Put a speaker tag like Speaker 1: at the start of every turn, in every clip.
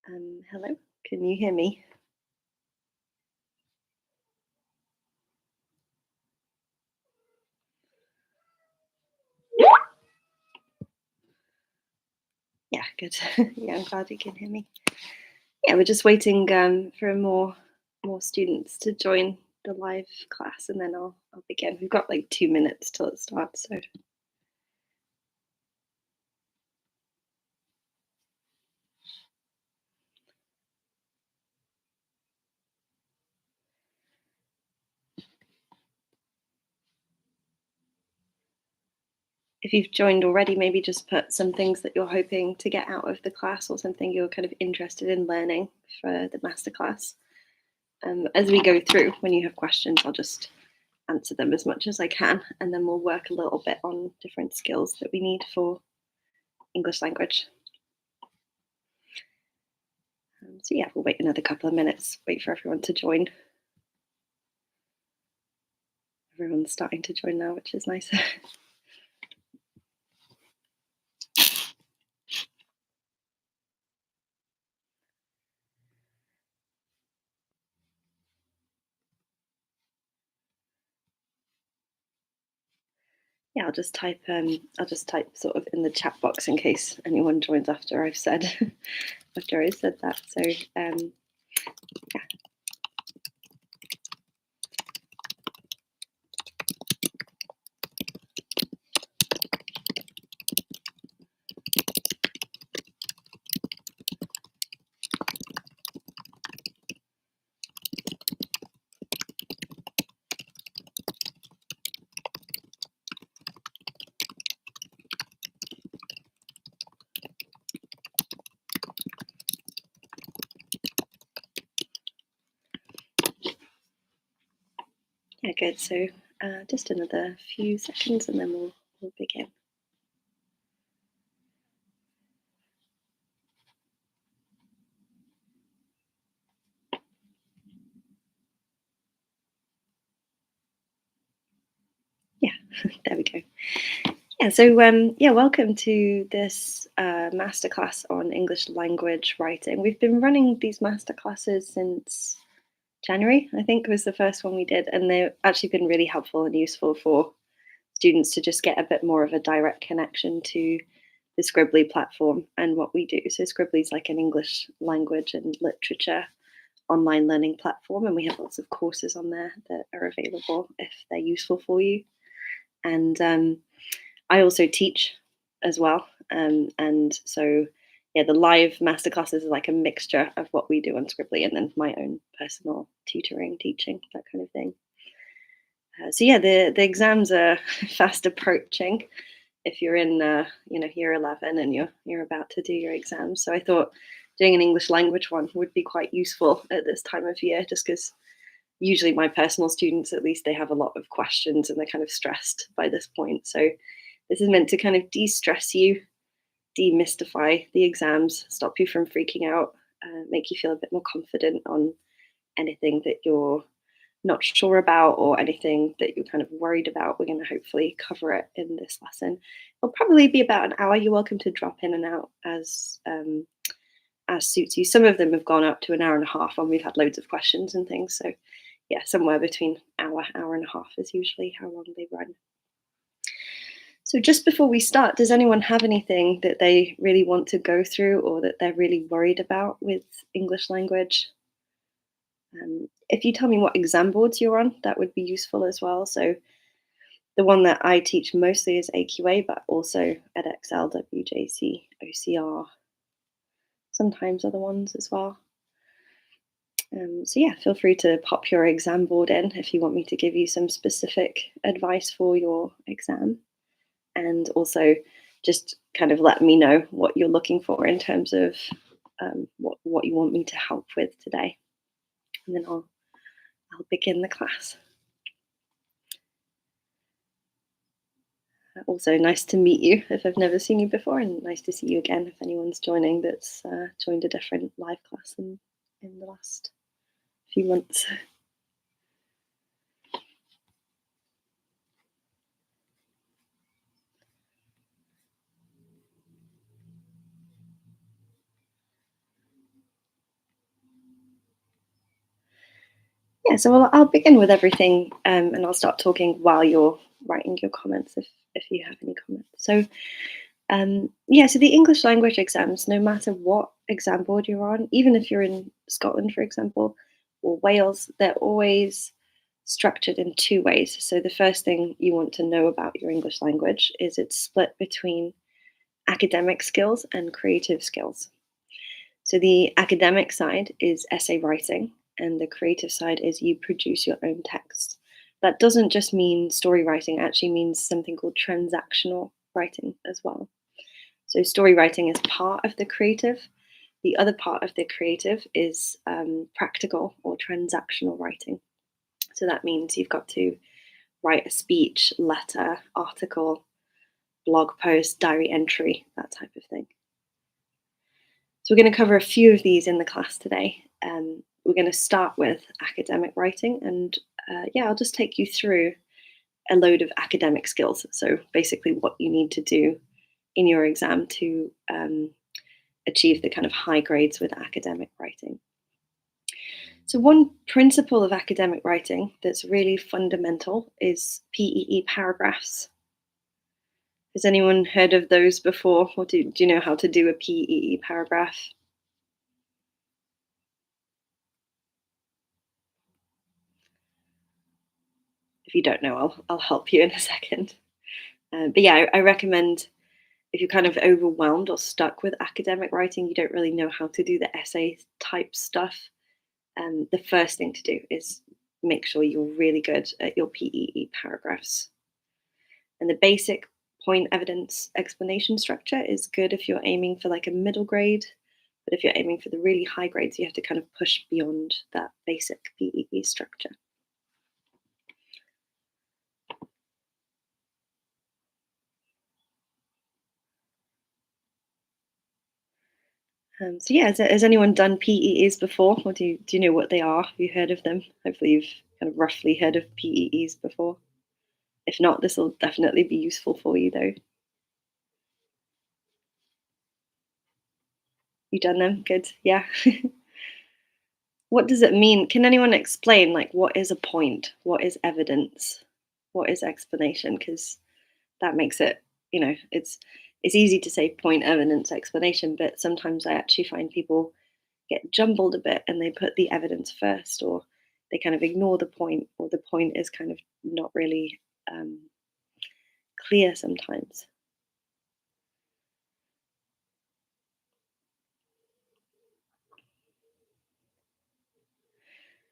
Speaker 1: Hello, can you hear me? Yeah, good. Yeah, I'm glad you can hear me. Yeah, we're just waiting for more students to join the live class, and then I'll begin. We've got like 2 minutes till it starts, so if you've joined already, maybe just put some things that you're hoping to get out of the class or something you're kind of interested in learning for the masterclass. As we go through, when you have questions, I'll just answer them as much as I can, and then we'll work a little bit on different skills that we need for English language. So yeah, we'll wait another couple of minutes, wait for everyone to join. Everyone's starting to join now, which is nice. Yeah, I'll just type sort of in the chat box in case anyone joins after I've said that. So yeah. Yeah, good. So just another few seconds and then we'll begin. Yeah, there we go. Yeah, so welcome to this masterclass on English language writing. We've been running these masterclasses since January, I think was the first one we did, and they've actually been really helpful and useful for students to just get a bit more of a direct connection to the Scrbbly platform and what we do. So Scrbbly is like an English language and literature online learning platform, and we have lots of courses on there that are available if they're useful for you. And I also teach as well, and so yeah, the live masterclasses is like a mixture of what we do on Scrbbly and then my own personal tutoring, teaching, that kind of thing. So yeah, the exams are fast approaching. If you're in year 11 and you're about to do your exams, so I thought doing an English language one would be quite useful at this time of year, just because usually my personal students, at least, they have a lot of questions and they're kind of stressed by this point. So this is meant to kind of de-stress you, demystify the exams, stop you from freaking out, make you feel a bit more confident on anything that you're not sure about or anything that you're kind of worried about. We're going to hopefully cover it in this lesson. It'll probably be about an hour. You're welcome to drop in and out as suits you. Some of them have gone up to an hour and a half when we've had loads of questions and things. So yeah, somewhere between hour and a half is usually how long they run. So just before we start, does anyone have anything that they really want to go through or that they're really worried about with English language? If you tell me what exam boards you're on, that would be useful as well. So the one that I teach mostly is AQA, but also EdXL, WJC, OCR, sometimes other ones as well. So yeah, feel free to pop your exam board in if you want me to give you some specific advice for your exam. And also just kind of let me know what you're looking for in terms of what you want me to help with today. And then I'll begin the class. Also, nice to meet you if I've never seen you before, and nice to see you again if anyone's joining that's joined a different live class in the last few months. Yeah, so I'll begin with everything, and I'll start talking while you're writing your comments if you have any comments. So yeah, so the English language exams, no matter what exam board you're on, even if you're in Scotland, for example, or Wales, they're always structured in two ways. So the first thing you want to know about your English language is it's split between academic skills and creative skills. So the academic side is essay writing, and the creative side is you produce your own text. That doesn't just mean story writing, it actually means something called transactional writing as well. So story writing is part of the creative. The other part of the creative is practical or transactional writing. So that means you've got to write a speech, letter, article, blog post, diary entry, that type of thing. So we're going to cover a few of these in the class today. We're going to start with academic writing, and yeah, I'll just take you through a load of academic skills. So basically, what you need to do in your exam to achieve the kind of high grades with academic writing. So one principle of academic writing that's really fundamental is PEE paragraphs. Has anyone heard of those before? Or do you know how to do a PEE paragraph? If you don't know, I'll help you in a second. But yeah, I recommend if you're kind of overwhelmed or stuck with academic writing, you don't really know how to do the essay type stuff, the first thing to do is make sure you're really good at your PEE paragraphs. And the basic point evidence explanation structure is good if you're aiming for like a middle grade, but if you're aiming for the really high grades, you have to kind of push beyond that basic PEE structure. So yeah, has anyone done PEEs before, or do you know what they are? Have you heard of them? Hopefully you've kind of roughly heard of PEEs before. If not, this will definitely be useful for you though. You done them? Good. Yeah. What does it mean? Can anyone explain, like, what is a point? What is evidence? What is explanation? Because that makes it, it's easy to say point, evidence, explanation, but sometimes I actually find people get jumbled a bit and they put the evidence first, or they kind of ignore the point, or the point is kind of not really clear sometimes.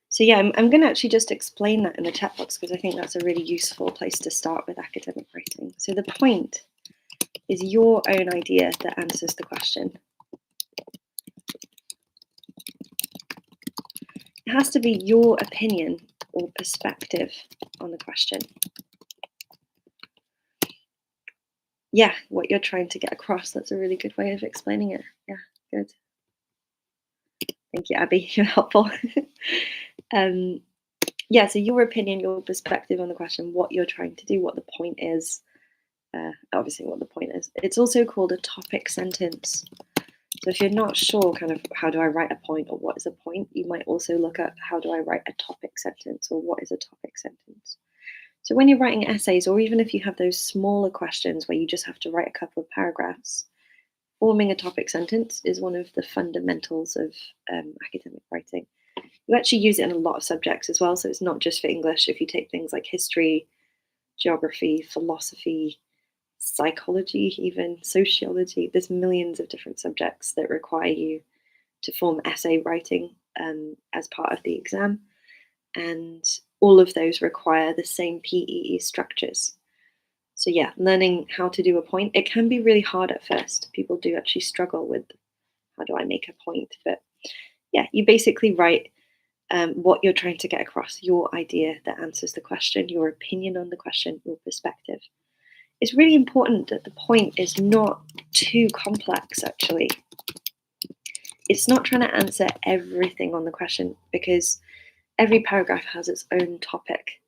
Speaker 1: So yeah, I'm going to actually just explain that in the chat box because I think that's a really useful place to start with academic writing. So the point is your own idea that answers the question. It has to be your opinion or perspective on the question. Yeah, what you're trying to get across. That's a really good way of explaining it. Yeah, good. Thank you, Abby. You're helpful. Yeah, so your opinion, your perspective on the question, what you're trying to do, what the point is. Obviously, what the point is. It's also called a topic sentence. So if you're not sure kind of how do I write a point or what is a point, you might also look at how do I write a topic sentence or what is a topic sentence. So when you're writing essays, or even if you have those smaller questions where you just have to write a couple of paragraphs, forming a topic sentence is one of the fundamentals of academic writing. You actually use it in a lot of subjects as well, so it's not just for English. If you take things like history, geography, philosophy, psychology, even sociology, there's millions of different subjects that require you to form essay writing as part of the exam, and all of those require the same PEE structures. So yeah, learning how to do a point, it can be really hard at first. People do actually struggle with how do I make a point, but yeah, you basically write what you're trying to get across, your idea that answers the question, your opinion on the question, your perspective. It's really important that the point is not too complex, actually. It's not trying to answer everything on the question because every paragraph has its own topic.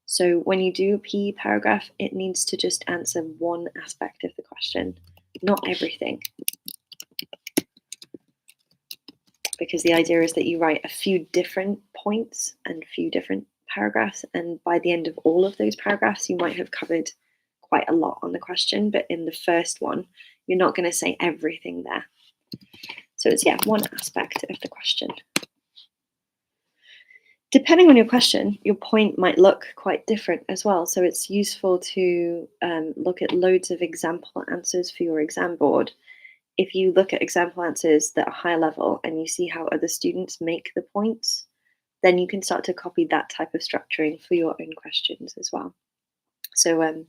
Speaker 1: So when you do a PE paragraph, it needs to just answer one aspect of the question, not everything. because the idea is that you write a few different points and a few different paragraphs, and by the end of all of those paragraphs, you might have covered quite a lot on the question, but in the first one, you're not going to say everything there. So it's, yeah, one aspect of the question. Depending on your question, your point might look quite different as well. So it's useful to look at loads of example answers for your exam board. If you look at example answers that are high level and you see how other students make the points, then you can start to copy that type of structuring for your own questions as well. So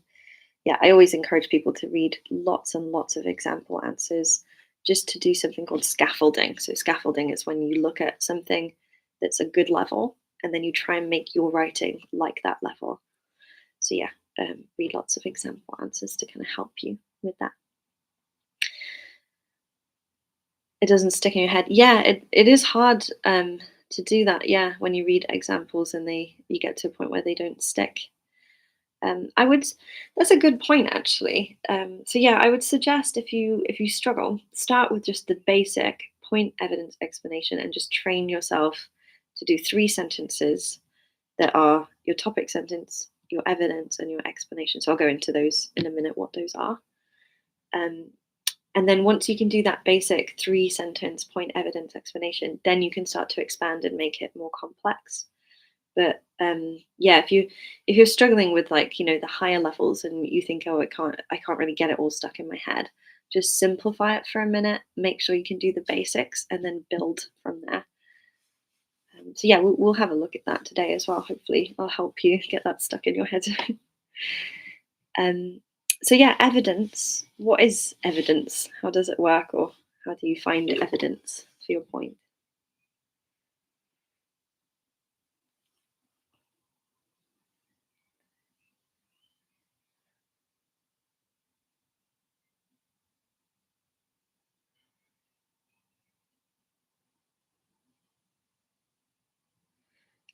Speaker 1: yeah, I always encourage people to read lots and lots of example answers just to do something called scaffolding. So scaffolding is when you look at something that's a good level and then you try and make your writing like that level. So yeah, read lots of example answers to kind of help you with that. It doesn't stick in your head. Yeah, it is hard to do that. Yeah, when you read examples and you get to a point where they don't stick. That's a good point actually. So yeah, I would suggest if you struggle, start with just the basic point, evidence, explanation, and just train yourself to do 3 sentences that are your topic sentence, your evidence, and your explanation. So I'll go into those in a minute, what those are. And then once you can do that basic 3-sentence point, evidence, explanation, then you can start to expand and make it more complex. But yeah, if you're struggling with, like, the higher levels and you think, oh, I can't really get it all stuck in my head, just simplify it for a minute, make sure you can do the basics, and then build from there. So yeah, we'll have a look at that today as well. Hopefully I'll help you get that stuck in your head. So yeah, evidence. What is evidence? How does it work, or how do you find evidence for your point?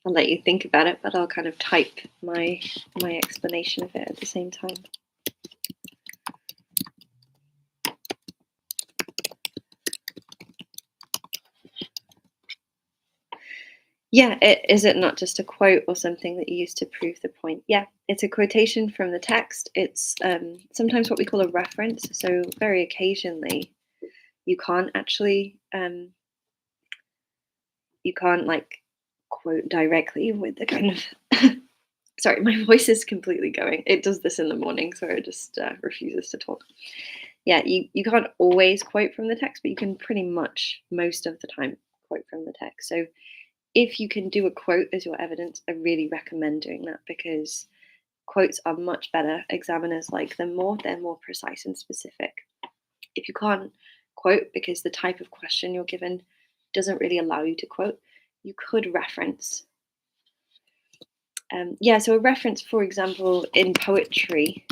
Speaker 1: I'll let you think about it, but I'll kind of type my explanation of it at the same time. Yeah, is it not just a quote or something that you use to prove the point? Yeah, it's a quotation from the text. It's sometimes what we call a reference. So very occasionally, you can't actually you can't like quote directly with the kind of sorry, my voice is completely going. It does this in the morning, so it just refuses to talk. Yeah, you can't always quote from the text, but you can pretty much most of the time quote from the text. So if you can do a quote as your evidence, I really recommend doing that because quotes are much better. Examiners like them more. They're more precise and specific. If you can't quote because the type of question you're given doesn't really allow you to quote, you could reference. Yeah, so a reference, for example, in poetry,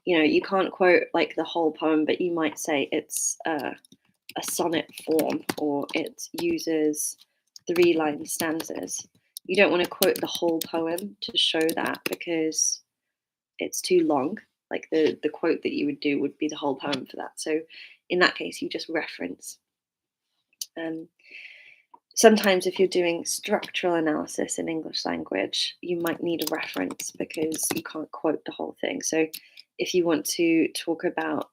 Speaker 1: you can't quote like the whole poem, but you might say it's a sonnet form or it uses 3-line stanzas. You don't want to quote the whole poem to show that because it's too long. Like the quote that you would do would be the whole poem for that. So in that case, you just reference. Sometimes if you're doing structural analysis in English language, you might need a reference because you can't quote the whole thing. So if you want to talk about,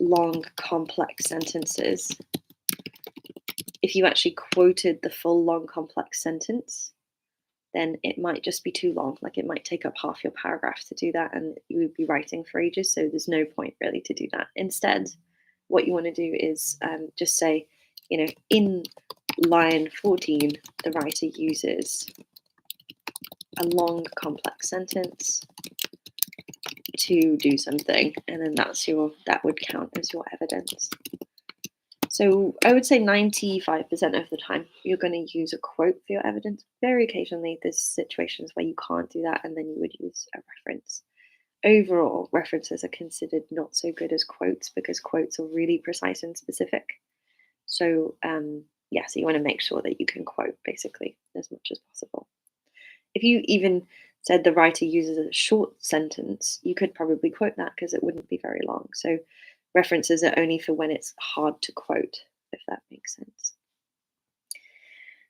Speaker 1: long, complex sentences, if you actually quoted the full, long, complex sentence, then it might just be too long. Like it might take up half your paragraph to do that, and you would be writing for ages. So there's no point really to do that. Instead, what you want to do is just say, in line 14, the writer uses a long, complex sentence to do something, and then that would count as your evidence. So I would say 95% of the time you're going to use a quote for your evidence. Very occasionally there's situations where you can't do that and then you would use a reference. Overall, references are considered not so good as quotes because quotes are really precise and specific. So yeah, so you want to make sure that you can quote basically as much as possible. If you even said the writer uses a short sentence, you could probably quote that because it wouldn't be very long. So References are only for when it's hard to quote, if that makes sense.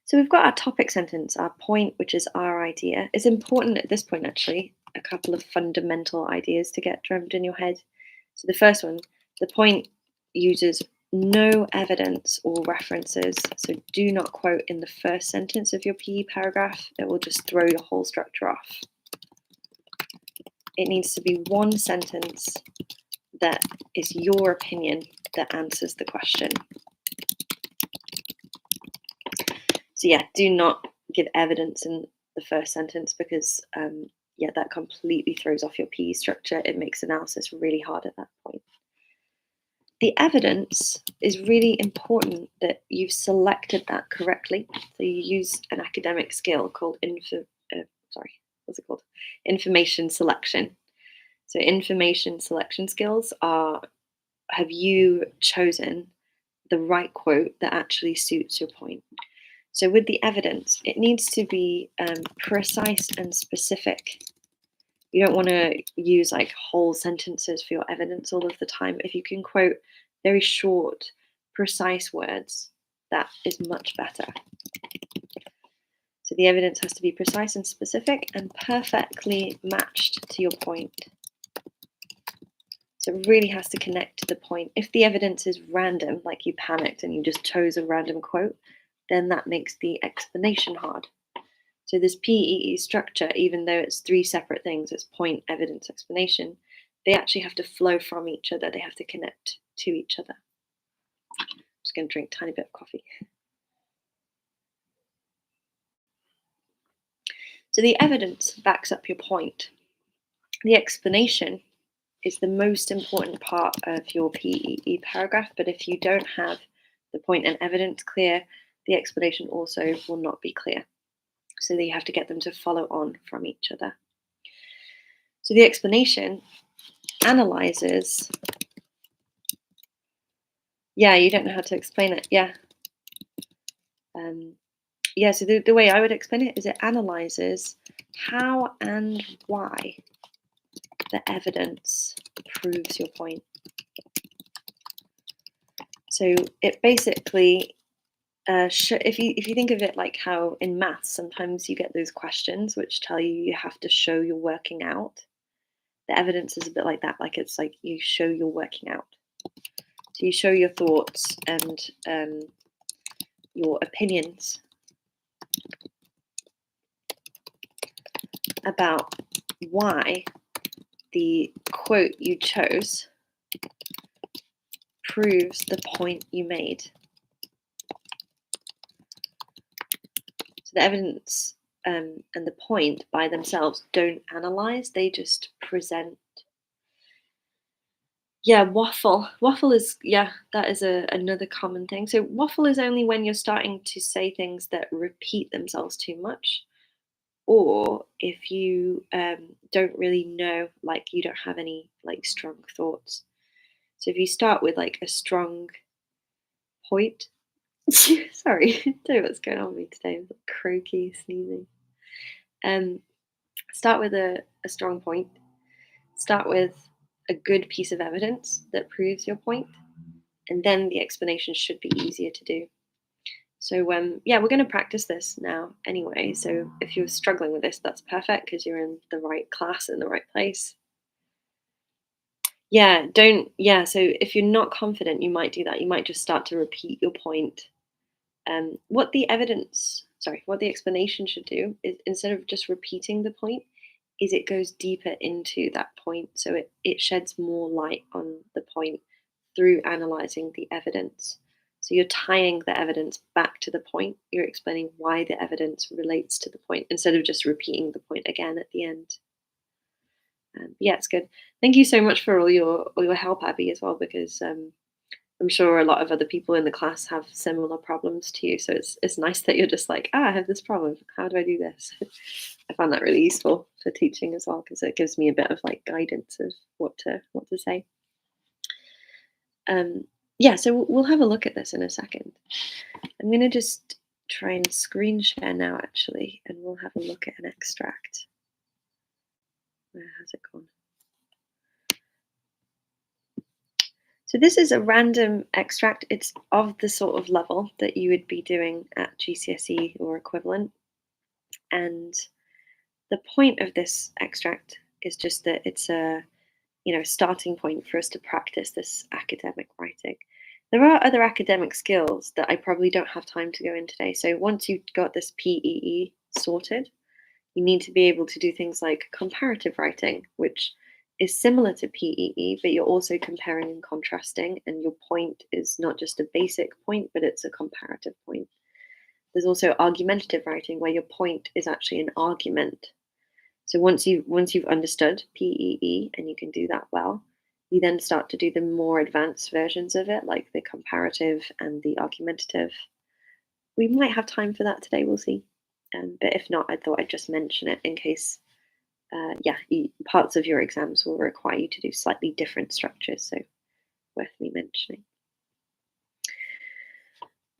Speaker 1: So we've got our topic sentence, our point, which is our idea. It's important at this point, actually, a couple of fundamental ideas to get drummed in your head. So the first one, the point uses no evidence or references. So do not quote in the first sentence of your PE paragraph. It will just throw your whole structure off. It needs to be one sentence that is your opinion that answers the question. So yeah, do not give evidence in the first sentence because that completely throws off your PE structure. It makes analysis really hard at that point. The evidence is really important that you've selected that correctly. So you use an academic skill called information selection. So information selection skills are, have you chosen the right quote that actually suits your point? So with the evidence, it needs to be precise and specific. You don't want to use like whole sentences for your evidence all of the time. If you can quote very short, precise words, that is much better. So the evidence has to be precise and specific and perfectly matched to your point. So it really has to connect to the point. If the evidence is random, like you panicked and you just chose a random quote, then that makes the explanation hard. So this PEE structure, even though it's three separate things, it's point, evidence, explanation, they actually have to flow from each other. They have to connect to each other. I'm just going to drink a tiny bit of coffee. So the evidence backs up your point. The explanation is the most important part of your PEE paragraph, but if you don't have the point and evidence clear, the explanation also will not be clear. So that you have to get them to follow on from each other. So the explanation analyzes. Yeah, you don't know how to explain it. Yeah. So the way I would explain it is it analyzes how and why the evidence proves your point. So it basically, if you think of it like how in maths, sometimes you get those questions which tell you have to show you're working out. The evidence is a bit like that, like it's like you show you're working out. So you show your thoughts and your opinions about why the quote you chose proves the point you made. So the evidence and the point by themselves don't analyze, they just present. Yeah, waffle. Waffle is, that is another common thing. So waffle is only when you're starting to say things that repeat themselves too much, or if you don't really know, like you don't have any like strong thoughts. So if you start with like a strong point, sorry, I don't know what's going on with me today. I'm like croaky, sneezing. Start with a strong point. Start with a good piece of evidence that proves your point, and then the explanation should be easier to do. So we're going to practice this now anyway. So if you're struggling with this, that's perfect because you're in the right class in the right place. So if you're not confident, you might do that. You might just start to repeat your point. What the explanation should do is, instead of just repeating the point, is it goes deeper into that point. So it sheds more light on the point through analyzing the evidence. So you're tying the evidence back to the point. You're explaining why the evidence relates to the point instead of just repeating the point again at the end. It's good. Thank you so much for all your help, Abby, as well, because I'm sure a lot of other people in the class have similar problems to you. So it's nice that you're just like, I have this problem. How do I do this? I found that really useful for teaching as well, because it gives me a bit of like guidance of what to say. So we'll have a look at this in a second. I'm going to just try and screen share now, actually, and we'll have a look at an extract. Where has it gone? So this is a random extract. It's of the sort of level that you would be doing at GCSE or equivalent. And the point of this extract is just that it's a starting point for us to practice this academic writing. There are other academic skills that I probably don't have time to go in today. So once you've got this PEE sorted, you need to be able to do things like comparative writing, which is similar to PEE, but you're also comparing and contrasting, and your point is not just a basic point, but it's a comparative point. There's also argumentative writing, where your point is actually an argument. So once you've understood PEE and you can do that well, you then start to do the more advanced versions of it, like the comparative and the argumentative. We might have time for that today, we'll see. But if not, I thought I'd just mention it in case, parts of your exams will require you to do slightly different structures, so worth me mentioning.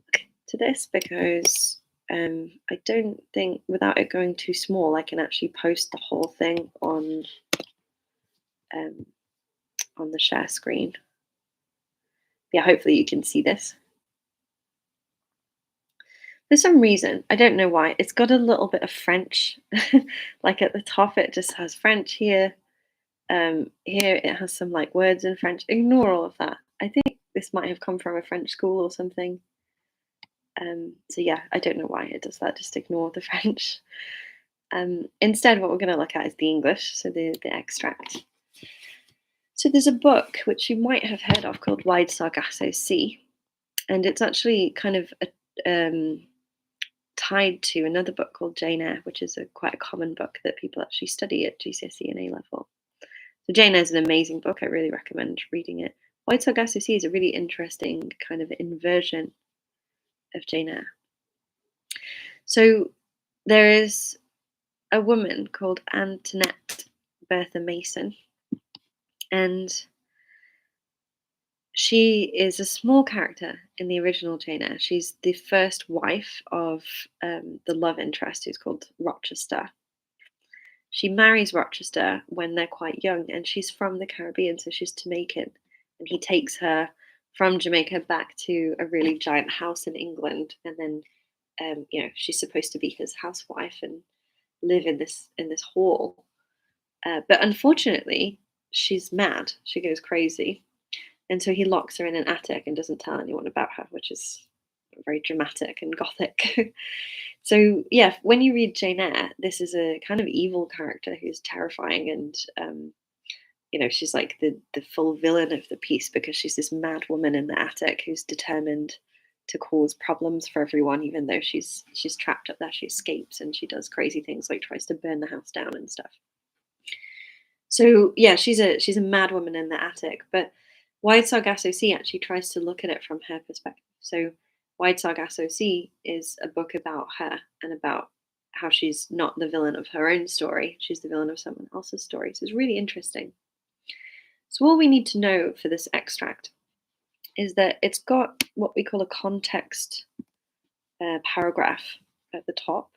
Speaker 1: Okay, to this, because I don't think, without it going too small, I can actually post the whole thing on the share screen. Yeah, hopefully you can see this. For some reason, I don't know why, it's got a little bit of French. Like at the top, it just has French here. Here it has some like words in French. Ignore all of that. I think this might have come from a French school or something. So yeah, I don't know why it does that. Just ignore the French. Instead, what we're going to look at is the English, so the extract. So there's a book which you might have heard of called Wide Sargasso Sea, and it's actually kind of tied to another book called Jane Eyre, which is quite a common book that people actually study at GCSE and A level. So Jane Eyre is an amazing book. I really recommend reading it. Wide Sargasso Sea is a really interesting kind of inversion of Jane Eyre. So there is a woman called Antoinette Bertha Mason, and she is a small character in the original Jane Eyre. She's the first wife of the love interest, who's called Rochester. She marries Rochester when they're quite young, and she's from the Caribbean, so she's Jamaican. And he takes her from Jamaica back to a really giant house in England, and then she's supposed to be his housewife and live in this hall. But unfortunately, she's mad. She goes crazy. And so he locks her in an attic and doesn't tell anyone about her, which is very dramatic and gothic. So yeah, when you read Jane Eyre, this is a kind of evil character who's terrifying, and she's like the full villain of the piece, because she's this mad woman in the attic who's determined to cause problems for everyone, even though she's trapped up there. She escapes and she does crazy things like tries to burn the house down and stuff. So yeah, she's a mad woman in the attic, but Wide Sargasso Sea actually tries to look at it from her perspective. So Wide Sargasso Sea is a book about her and about how she's not the villain of her own story. She's the villain of someone else's story. So it's really interesting. So all we need to know for this extract is that it's got what we call a context paragraph at the top.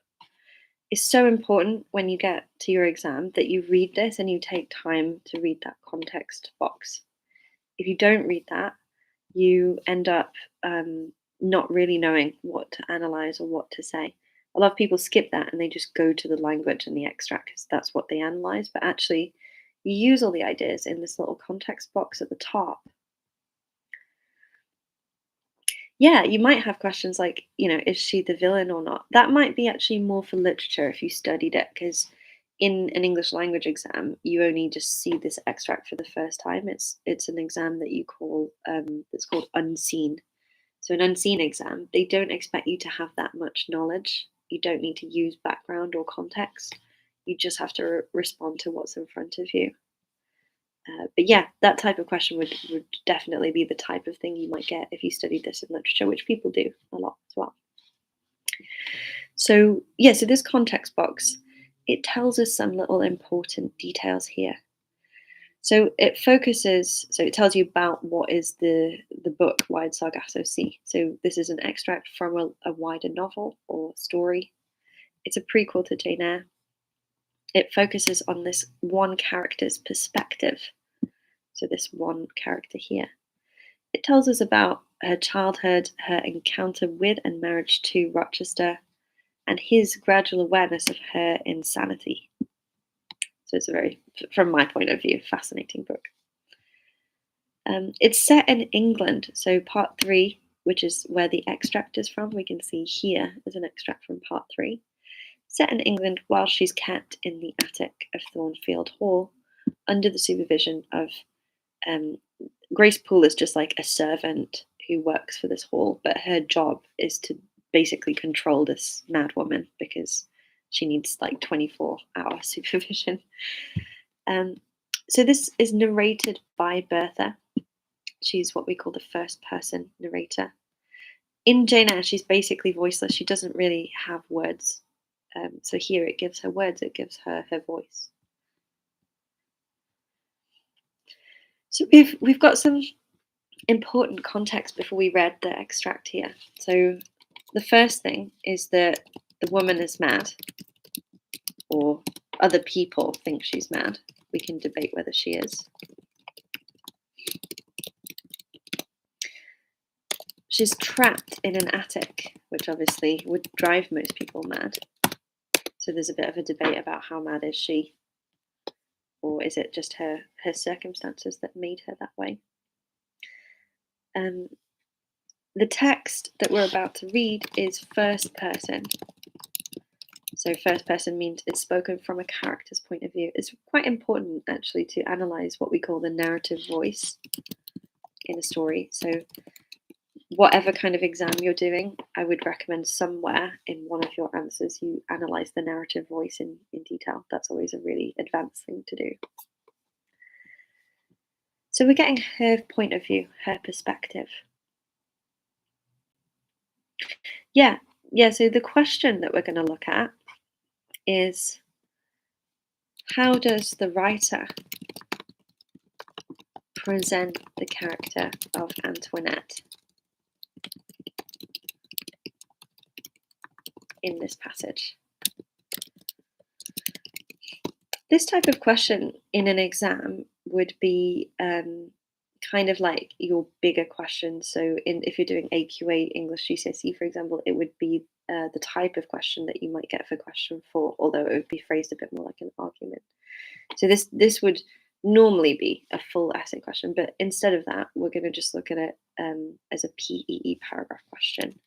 Speaker 1: It's so important when you get to your exam that you read this and you take time to read that context box. If you don't read that, you end up not really knowing what to analyze or what to say. A lot of people skip that and they just go to the language and the extract because that's what they analyze. But actually, you use all the ideas in this little context box at the top. Yeah, you might have questions like, is she the villain or not? That might be actually more for literature if you studied it, because in an English language exam, you only just see this extract for the first time. It's an exam that you call it's called unseen. So an unseen exam, they don't expect you to have that much knowledge. You don't need to use background or context. You just have to respond to what's in front of you. But yeah, that type of question would definitely be the type of thing you might get if you studied this in literature, which people do a lot as well. So yeah, so this context box, it tells us some little important details here. So it tells you about what is the book Wide Sargasso Sea. So this is an extract from a wider novel or story. It's a prequel to Jane Eyre. It focuses on this one character's perspective. So this one character here. It tells us about her childhood, her encounter with and marriage to Rochester, and his gradual awareness of her insanity. So it's a very, from my point of view, fascinating book. It's set in England, so part 3, which is where the extract is from, we can see here is an extract from part 3. Set in England while she's kept in the attic of Thornfield Hall under the supervision of Grace Poole is just like a servant who works for this hall, but her job is to basically control this mad woman because she needs like 24-hour supervision. So this is narrated by Bertha. She's what we call the first person narrator. In Jane Eyre, she's basically voiceless. She doesn't really have words. So here it gives her words, it gives her her voice. So we've got some important context before we read the extract here. So the first thing is that the woman is mad, or other people think she's mad. We can debate whether she is. She's trapped in an attic, which obviously would drive most people mad. So there's a bit of a debate about how mad is she, or is it just her circumstances that made her that way. The text that we're about to read is first person. So first person means it's spoken from a character's point of view. It's quite important actually to analyze what we call the narrative voice in a story. So whatever kind of exam you're doing, I would recommend somewhere in one of your answers you analyze the narrative voice in detail. That's always a really advanced thing to do. So we're getting her point of view, her perspective. Yeah, so the question that we're going to look at is, how does the writer present the character of Antoinette in this passage? This type of question in an exam would be kind of like your bigger questions. So if you're doing AQA English GCSE, for example, it would be the type of question that you might get for question 4, although it would be phrased a bit more like an argument. So this would normally be a full essay question, but instead of that, we're going to just look at it as a PEE paragraph question.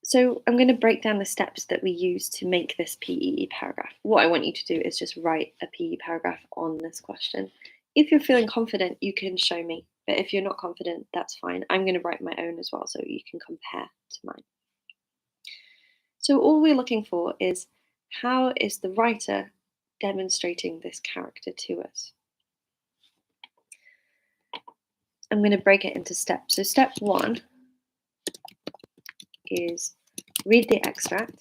Speaker 1: So I'm going to break down the steps that we use to make this PEE paragraph. What I want you to do is just write a PEE paragraph on this question. If you're feeling confident, you can show me, but if you're not confident, that's fine. I'm going to write my own as well, so you can compare to mine. So all we're looking for is, how is the writer demonstrating this character to us? I'm going to break it into steps. So step 1 is read the extract,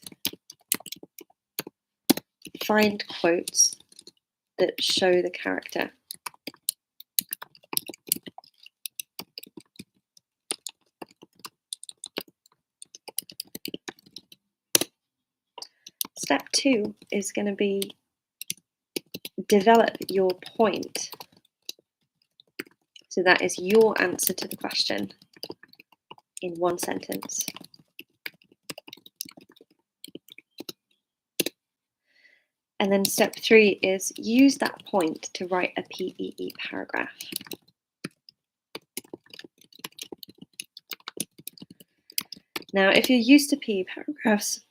Speaker 1: find quotes that show the character. Step 2 is going to be develop your point. So that is your answer to the question in one sentence. And then step 3 is use that point to write a PEE paragraph. Now, if you're used to PEE paragraphs,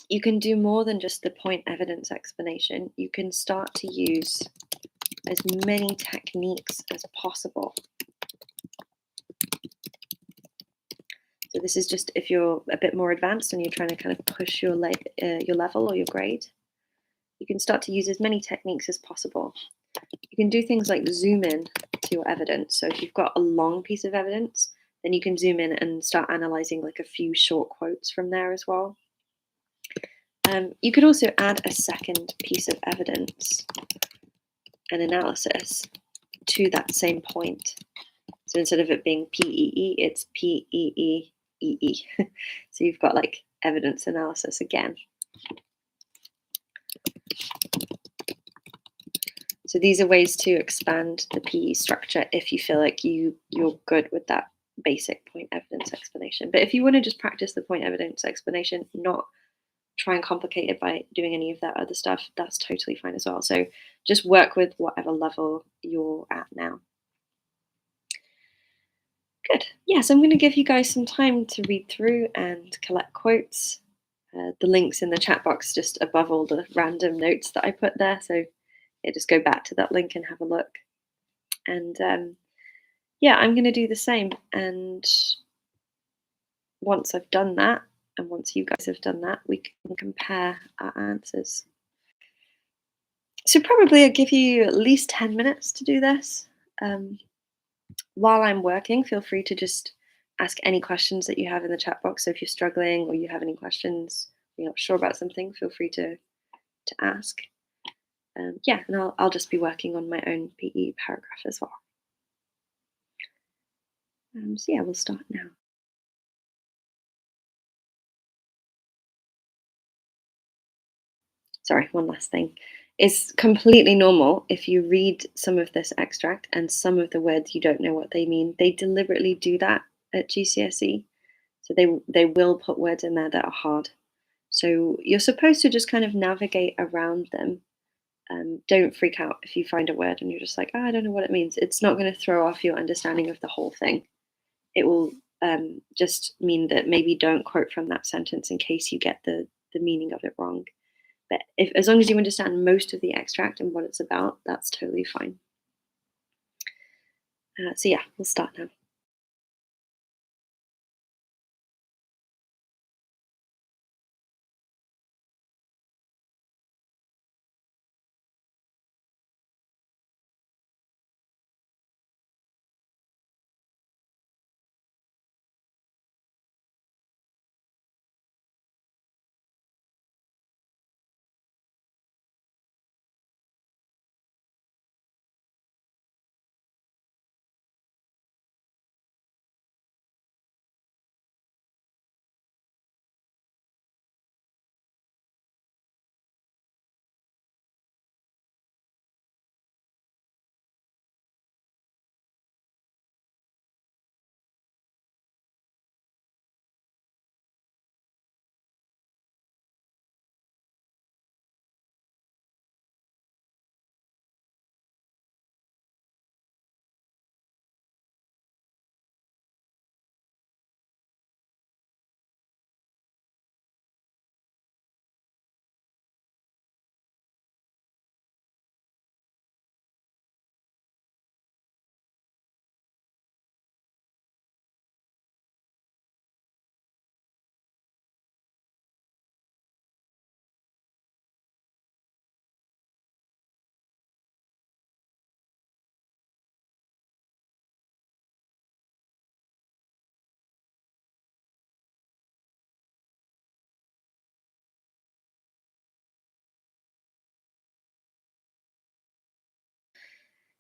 Speaker 1: you can do more than just the point evidence explanation. You can start to use as many techniques as possible. So this is just if you're a bit more advanced and you're trying to kind of push your level or your grade. You can start to use as many techniques as possible. You can do things like zoom in to your evidence. So if you've got a long piece of evidence, then you can zoom in and start analysing like a few short quotes from there as well. You could also add a second piece of evidence and analysis to that same point. So instead of it being PEE, it's PEEEE. So you've got like evidence analysis again. So these are ways to expand the PE structure if you feel like you're good with that basic point evidence explanation. But if you want to just practice the point evidence explanation, not try and complicate it by doing any of that other stuff, that's totally fine as well. So just work with whatever level you're at now. Good. Yeah, so I'm going to give you guys some time to read through and collect quotes. The links in the chat box just above all the random notes that I put there. So yeah, just go back to that link and have a look. And yeah, I'm going to do the same. And once I've done that, and once you guys have done that, we can compare our answers. So probably I'll give you at least 10 minutes to do this. While I'm working, feel free to just ask any questions that you have in the chat box. So if you're struggling or you have any questions, you're not sure about something, feel free to ask. Yeah, and I'll just be working on my own PE paragraph as well. So yeah, we'll start now. Sorry, one last thing. It's completely normal if you read some of this extract and some of the words you don't know what they mean. They deliberately do that at GCSE. So they will put words in there that are hard. So you're supposed to just kind of navigate around them. Don't freak out if you find a word and you're just like, oh, I don't know what it means. It's not going to throw off your understanding of the whole thing. It will just mean that maybe don't quote from that sentence in case you get the meaning of it wrong. But as long as you understand most of the extract and what it's about, that's totally fine. So yeah, we'll start now.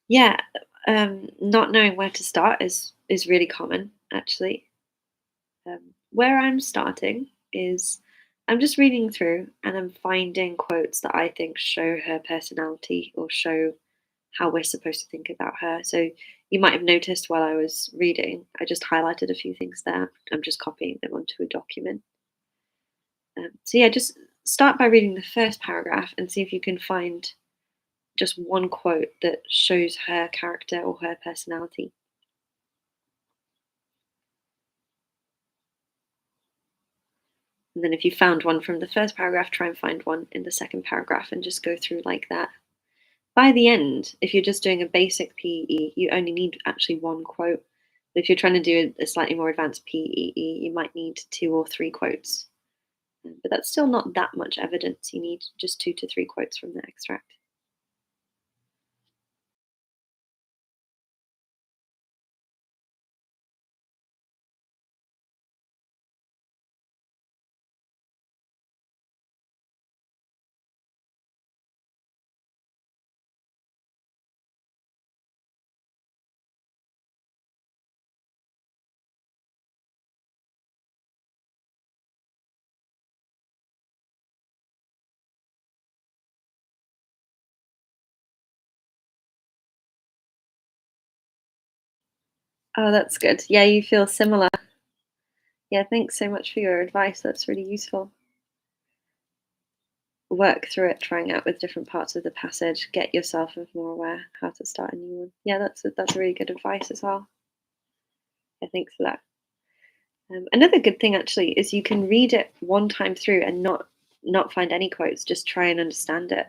Speaker 1: Yeah, not knowing where to start is really common, actually. Where I'm starting is I'm just reading through and I'm finding quotes that I think show her personality or show how we're supposed to think about her. So you might have noticed while I was reading, I just highlighted a few things there. I'm just copying them onto a document. So yeah, just start by reading the first paragraph and see if you can find just one quote that shows her character or her personality. And then if you found one from the first paragraph, try and find one in the second paragraph and just go through like that. By the end, if you're just doing a basic PE, you only need actually one quote. But if you're trying to do a slightly more advanced PEE, you might need 2 or 3 quotes. But that's still not that much evidence. You need just 2 to 3 quotes from the extract. Oh, that's good. Yeah, you feel similar. Yeah, thanks so much for your advice. That's really useful. Work through it, trying out with different parts of the passage, get yourself more aware how to start a new one. Yeah, that's really good advice as well. Yeah, thanks for that. Another good thing actually is you can read it one time through and not find any quotes. Just try and understand it,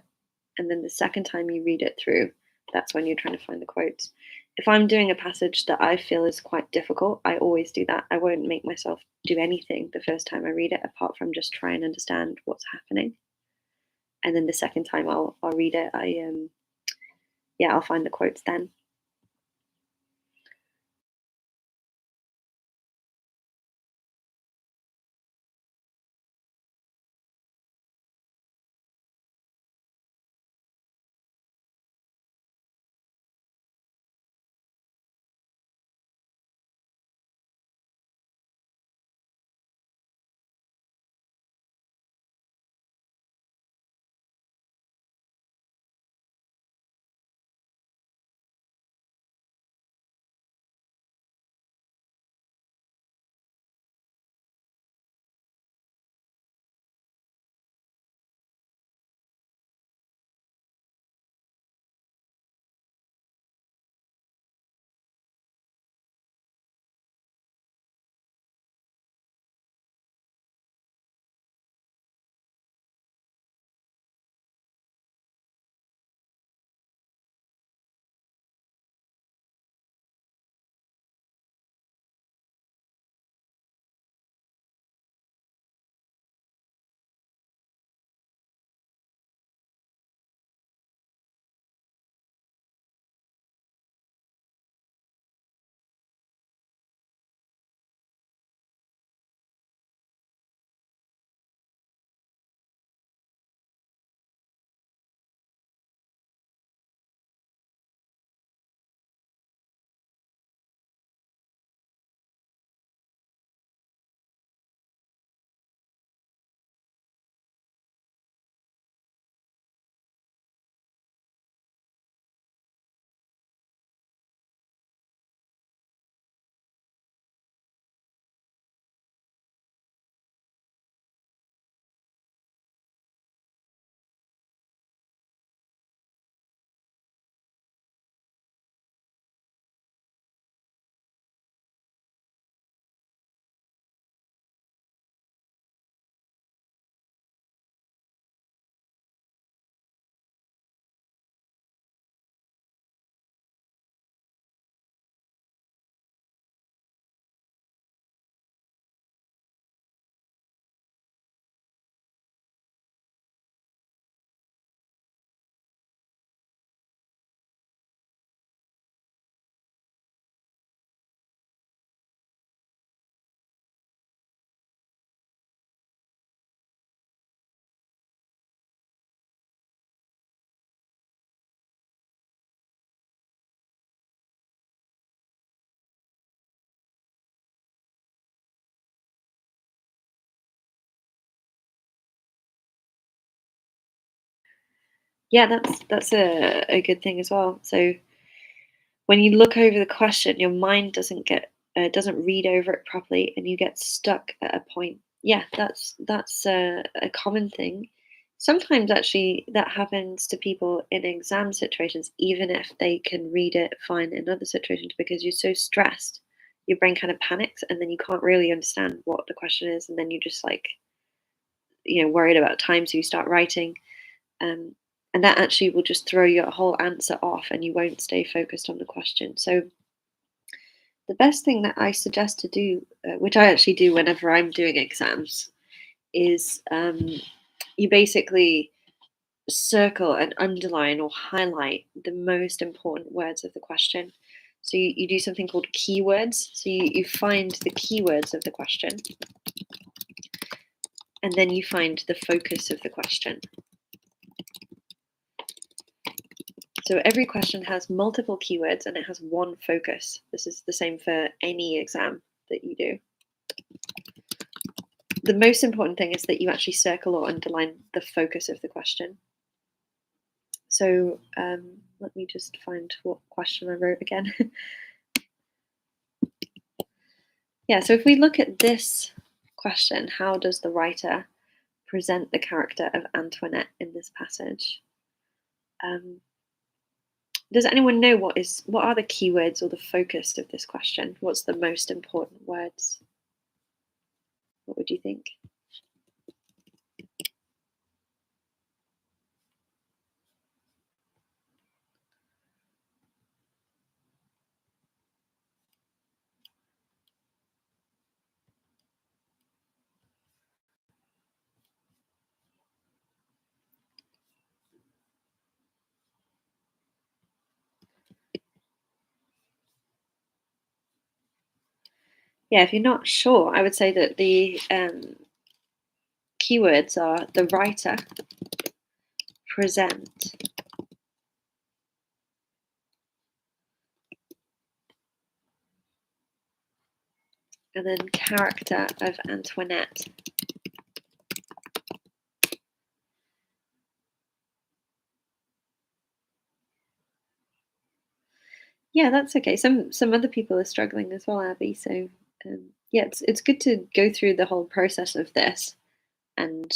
Speaker 1: and then the second time you read it through, that's when you're trying to find the quotes. If I'm doing a passage that I feel is quite difficult, I always do that. I won't make myself do anything the first time I read it, apart from just try and understand what's happening. And then the second time I'll read it, I'll find the quotes then. Yeah, that's a good thing as well. So when you look over the question, your mind doesn't read over it properly, and you get stuck at a point. Yeah, that's a common thing. Sometimes actually that happens to people in exam situations, even if they can read it fine in other situations, because you're so stressed, your brain kind of panics, and then you can't really understand what the question is, and then you just like worried about time, so you start writing. Um, and that actually will just throw your whole answer off, and you won't stay focused on the question. So the best thing that I suggest to do, which I actually do whenever I'm doing exams, is you basically circle and underline or highlight the most important words of the question. So you do something called keywords. So you find the keywords of the question, and then you find the focus of the question. So every question has multiple keywords and it has one focus. This is the same for any exam that you do. The most important thing is that you actually circle or underline the focus of the question. So let me just find what question I wrote again. Yeah, so if we look at this question, how does the writer present the character of Antoinette in this passage? Um, does anyone know what are the keywords or the focus of this question? What's the most important words? What would you think? Yeah, if you're not sure, I would say that the keywords are the writer, present, and then character of Antoinette. Yeah, that's okay. Some other people are struggling as well, Abby. So yeah, it's good to go through the whole process of this and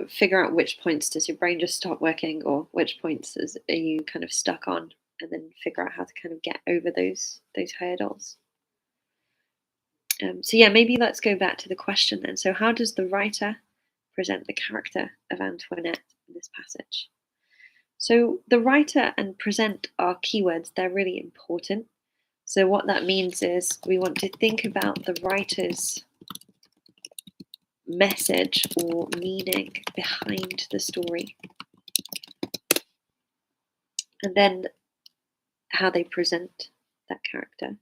Speaker 1: figure out which points does your brain just stop working, or which points are you kind of stuck on, and then figure out how to kind of get over those hurdles. So yeah, maybe let's go back to the question then. So how does the writer present the character of Antoinette in this passage? So the writer and present are keywords. They're really important. So what that means is we want to think about the writer's message or meaning behind the story, and then how they present that character.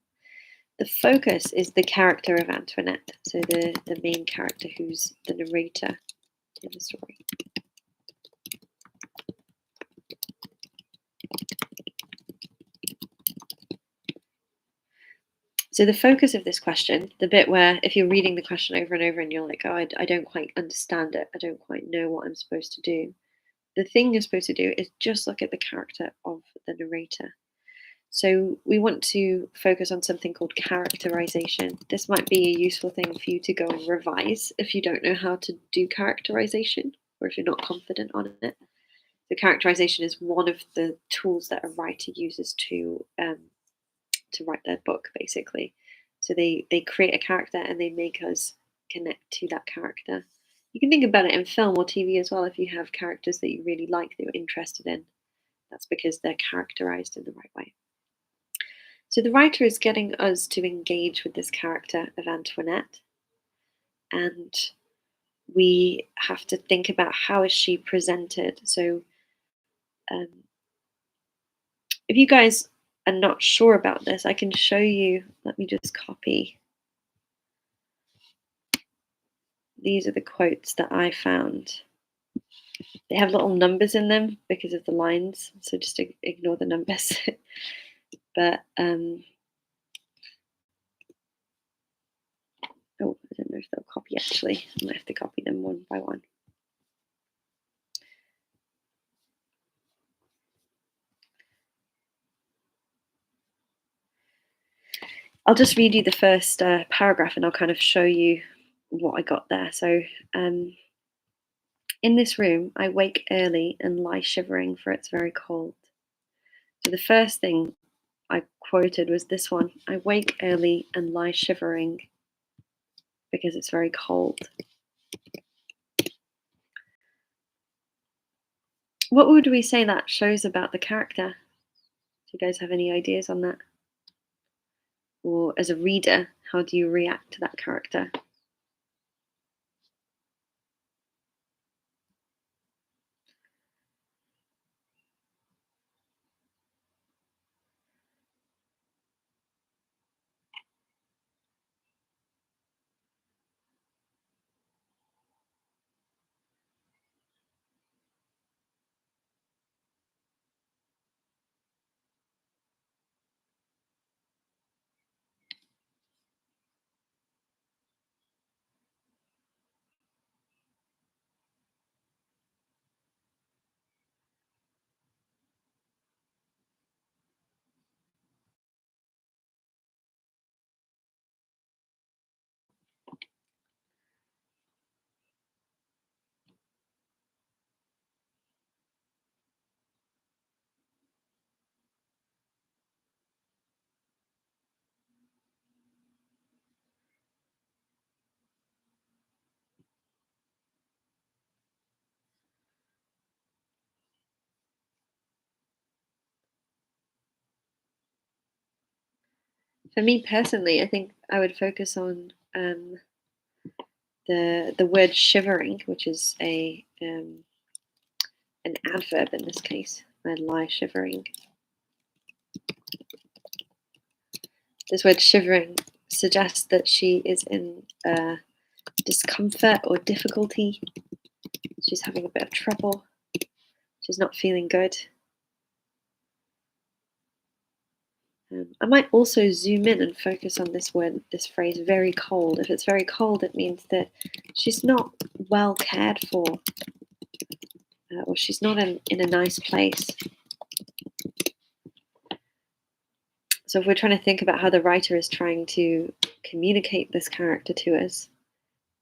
Speaker 1: The focus is the character of Antoinette, so the main character who's the narrator in the story. So the focus of this question, the bit where if you're reading the question over and over and you're like, oh, I don't quite understand it, I don't quite know what I'm supposed to do. The thing you're supposed to do is just look at the character of the narrator. So we want to focus on something called characterization. This might be a useful thing for you to go and revise if you don't know how to do characterization, or if you're not confident on it. The characterization is one of the tools that a writer uses to write their book, basically. So they create a character and they make us connect to that character. You can think about it in film or TV as well. If you have characters that you really like, that you're interested in, that's because they're characterized in the right way. So the writer is getting us to engage with this character of Antoinette, and we have to think about how is she presented. So um, if you guys are not sure about this, I can show you. Let me just copy. These are the quotes that I found. They have little numbers in them because of the lines, so just ignore the numbers. But oh, I don't know if they'll copy actually. I might have to copy them one by one. I'll just read you the first paragraph and I'll kind of show you what I got there. So, in this room, I wake early and lie shivering, for it's very cold. So, the first thing I quoted was this one: I wake early and lie shivering because it's very cold. What would we say that shows about the character? Do you guys have any ideas on that? Or as a reader, how do you react to that character? For me personally, I think I would focus on the word shivering, which is an adverb in this case. I lie shivering. This word shivering suggests that she is in discomfort or difficulty. She's having a bit of trouble. She's not feeling good. I might also zoom in and focus on this word, this phrase, very cold. If it's very cold, it means that she's not well cared for, or she's not in a nice place. So if we're trying to think about how the writer is trying to communicate this character to us,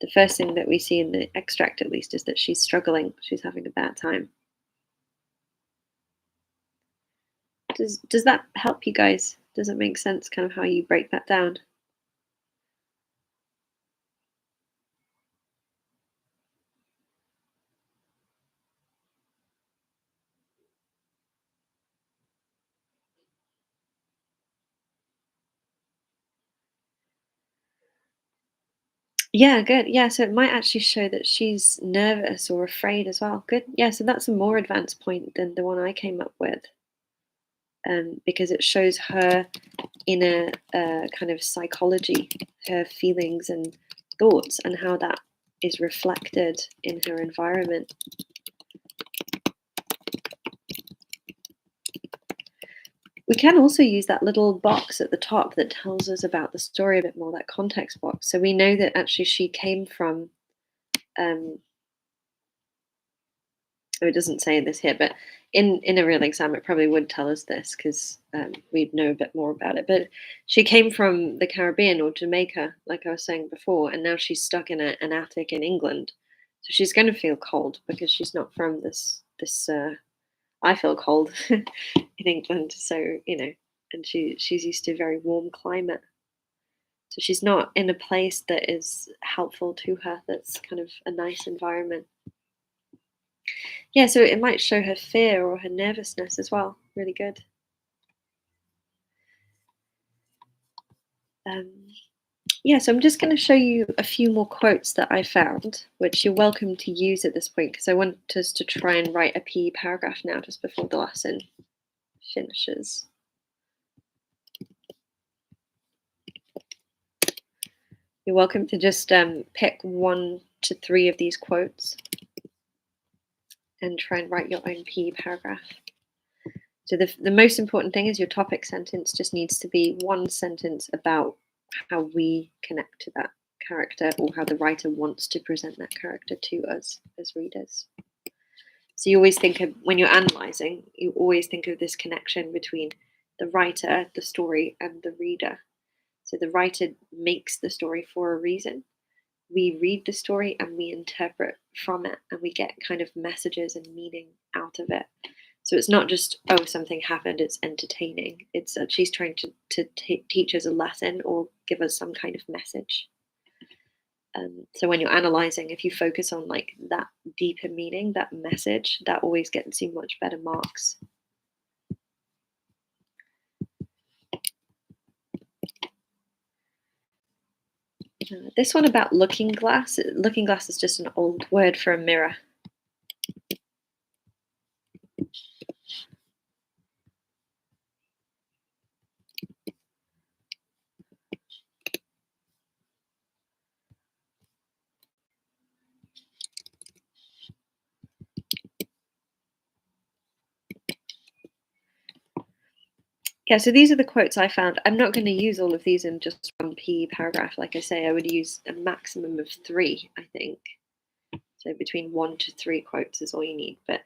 Speaker 1: the first thing that we see in the extract, at least, is that she's struggling. She's having a bad time. Does that help you guys? Does it make sense, kind of how you break that down? Yeah, good. Yeah, so it might actually show that she's nervous or afraid as well. Good. Yeah, so that's a more advanced point than the one I came up with, because it shows her inner kind of psychology, her feelings and thoughts, and how that is reflected in her environment. We can also use that little box at the top that tells us about the story a bit more, that context box. So we know that actually she came from, oh, it doesn't say this here, but in a real exam, it probably would tell us this because we'd know a bit more about it. But she came from the Caribbean or Jamaica, like I was saying before, and now she's stuck in an attic in England. So she's going to feel cold because she's not from this. I feel cold in England, so and she's used to a very warm climate. So she's not in a place that is helpful to her, that's kind of a nice environment. Yeah, so it might show her fear or her nervousness as well. Really good. Um, yeah, so I'm just going to show you a few more quotes that I found, which you're welcome to use at this point, because I want us to try and write a PE paragraph now just before the lesson finishes. You're welcome to just pick 1 to 3 of these quotes and try and write your own PE paragraph. So the most important thing is your topic sentence just needs to be one sentence about how we connect to that character, or how the writer wants to present that character to us as readers. So you always think of, when you're analysing, you always think of this connection between the writer, the story, and the reader. So the writer makes the story for a reason. We read the story and we interpret from it, and we get kind of messages and meaning out of it. So it's not just, oh, something happened, it's entertaining. It's that she's trying to teach us a lesson or give us some kind of message. So when you're analysing, if you focus on like that deeper meaning, that message, that always gets you much better marks. This one about looking glass. Looking glass is just an old word for a mirror. Yeah, so these are the quotes I found. I'm not going to use all of these in just one PE paragraph. Like I say, I would use a maximum of 3, I think. So between 1 to 3 quotes is all you need. But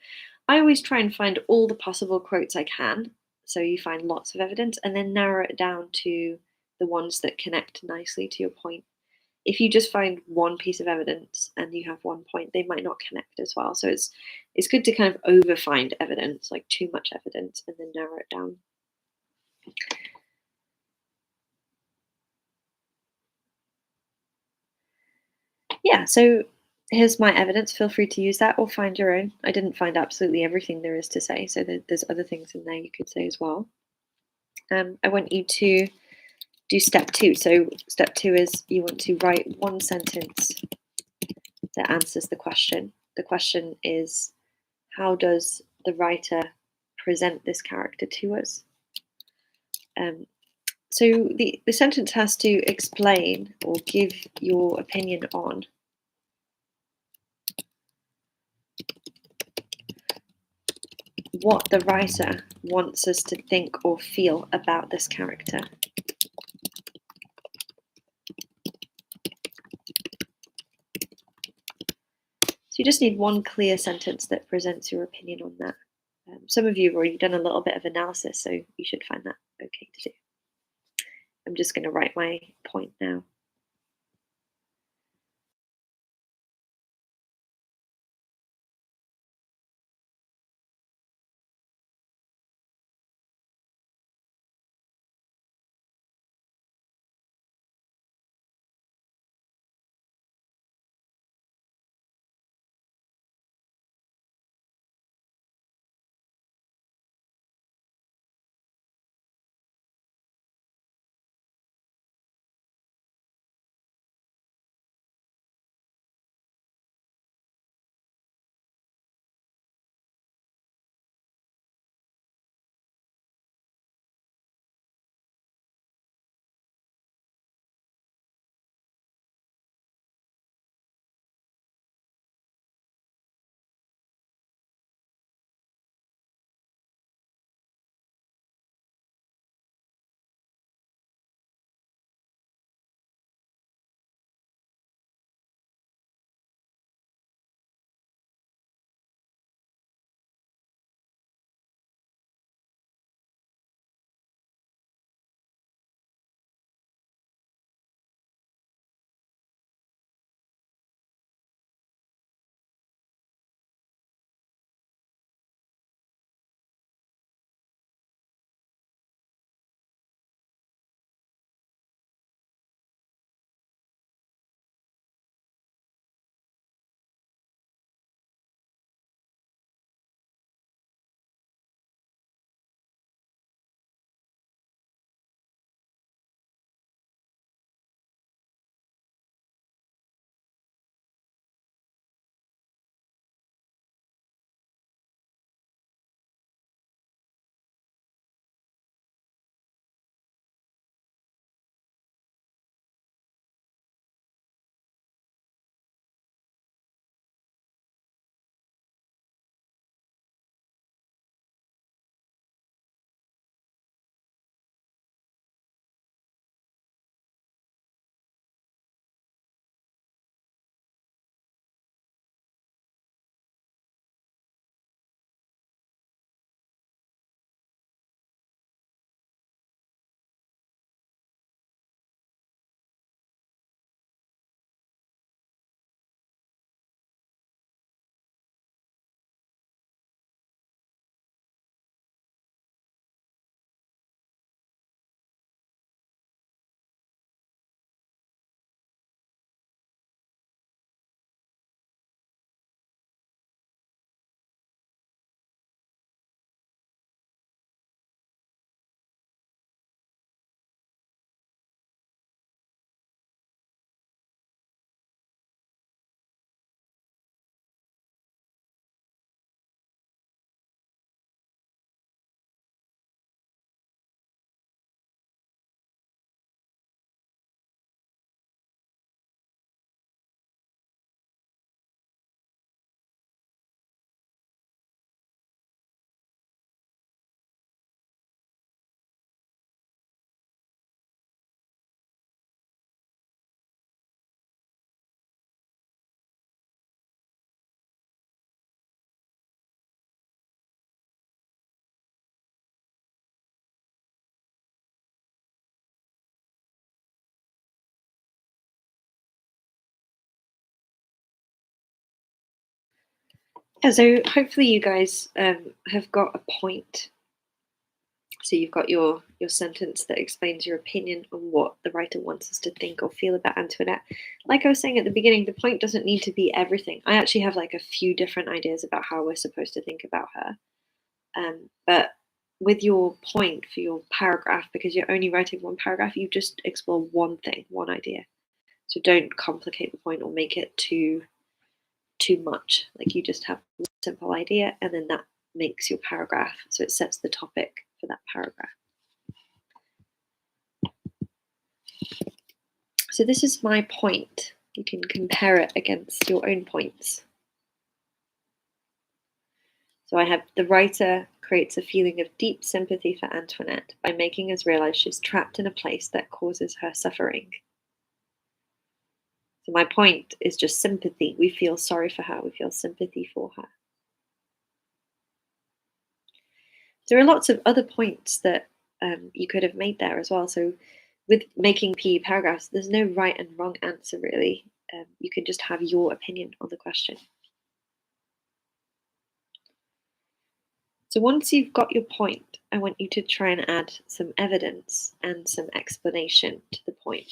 Speaker 1: I always try and find all the possible quotes I can. So you find lots of evidence and then narrow it down to the ones that connect nicely to your point. If you just find one piece of evidence and you have one point, they might not connect as well. So it's good to kind of over find evidence, like too much evidence, and then narrow it down. Yeah, so here's my evidence. Feel free to use that or find your own. I didn't find absolutely everything there is to say, so there's other things in there you could say as well. I want you to do step 2. So step 2 is you want to write one sentence that answers the question. The question is, how does the writer present this character to us? So the sentence has to explain or give your opinion on what the writer wants us to think or feel about this character. So you just need one clear sentence that presents your opinion on that. Some of you have already done a little bit of analysis, so you should find that okay to do. I'm just going to write my point now. Yeah, so hopefully you guys have got a point. So you've got your sentence that explains your opinion on what the writer wants us to think or feel about Antoinette. Like I was saying at the beginning, the point doesn't need to be everything. I actually have like a few different ideas about how we're supposed to think about her. But with your point for your paragraph, because you're only writing one paragraph, you just explore one thing, one idea. So don't complicate the point or make it too much. Like, you just have one simple idea, and then that makes your paragraph. So it sets the topic for that paragraph. So this is my point. You can compare it against your own points. So I have: the writer creates a feeling of deep sympathy for Antoinette by making us realize she's trapped in a place that causes her suffering. So my point is just sympathy. We feel sorry for her. We feel sympathy for her. There are lots of other points that you could have made there as well. So with making PE paragraphs, there's no right and wrong answer, really. You can just have your opinion on the question. So once you've got your point, I want you to try and add some evidence and some explanation to the point.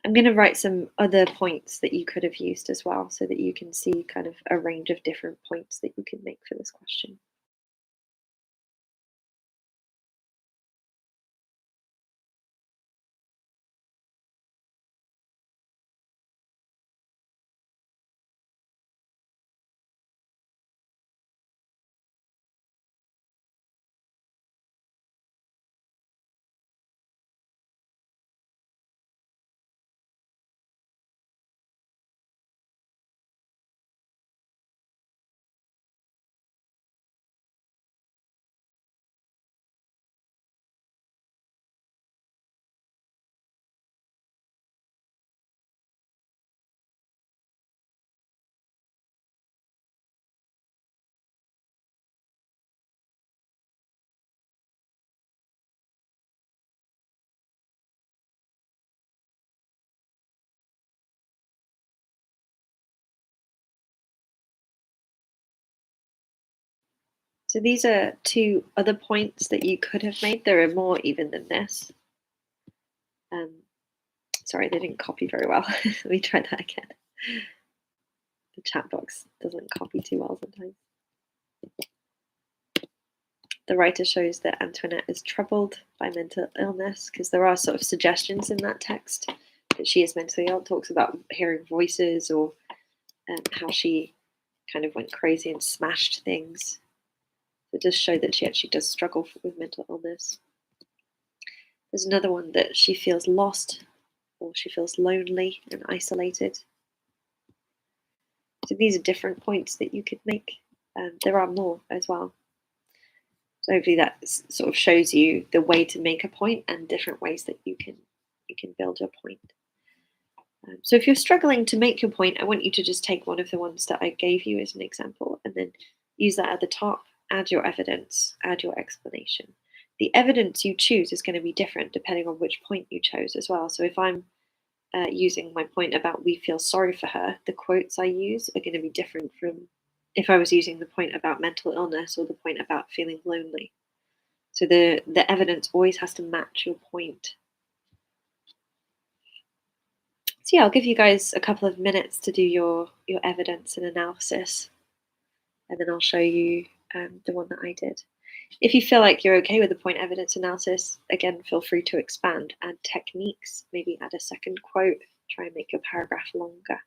Speaker 1: I'm going to write some other points that you could have used as well, so that you can see kind of a range of different points that you can make for this question. So these are two other points that you could have made. There are more even than this. Sorry, they didn't copy very well. Let me try that again. The chat box doesn't copy too well sometimes. The writer shows that Antoinette is troubled by mental illness, because there are sort of suggestions in that text that she is mentally ill. It talks about hearing voices, or how she kind of went crazy and smashed things. It does show that she actually does struggle with mental illness. There's another one that she feels lost, or she feels lonely and isolated. So these are different points that you could make. There are more as well. So hopefully that sort of shows you the way to make a point and different ways that you can build your point. So if you're struggling to make your point, I want you to just take one of the ones that I gave you as an example, and then use that at the top, add your evidence, add your explanation. The evidence you choose is going to be different depending on which point you chose as well. So if I'm using my point about we feel sorry for her, the quotes I use are going to be different from if I was using the point about mental illness or the point about feeling lonely. So the evidence always has to match your point. So yeah, I'll give you guys a couple of minutes to do your evidence and analysis, and then I'll show you the one that I did. If you feel like you're okay with the point evidence analysis, again, feel free to expand, add techniques, maybe add a second quote, try and make your paragraph longer.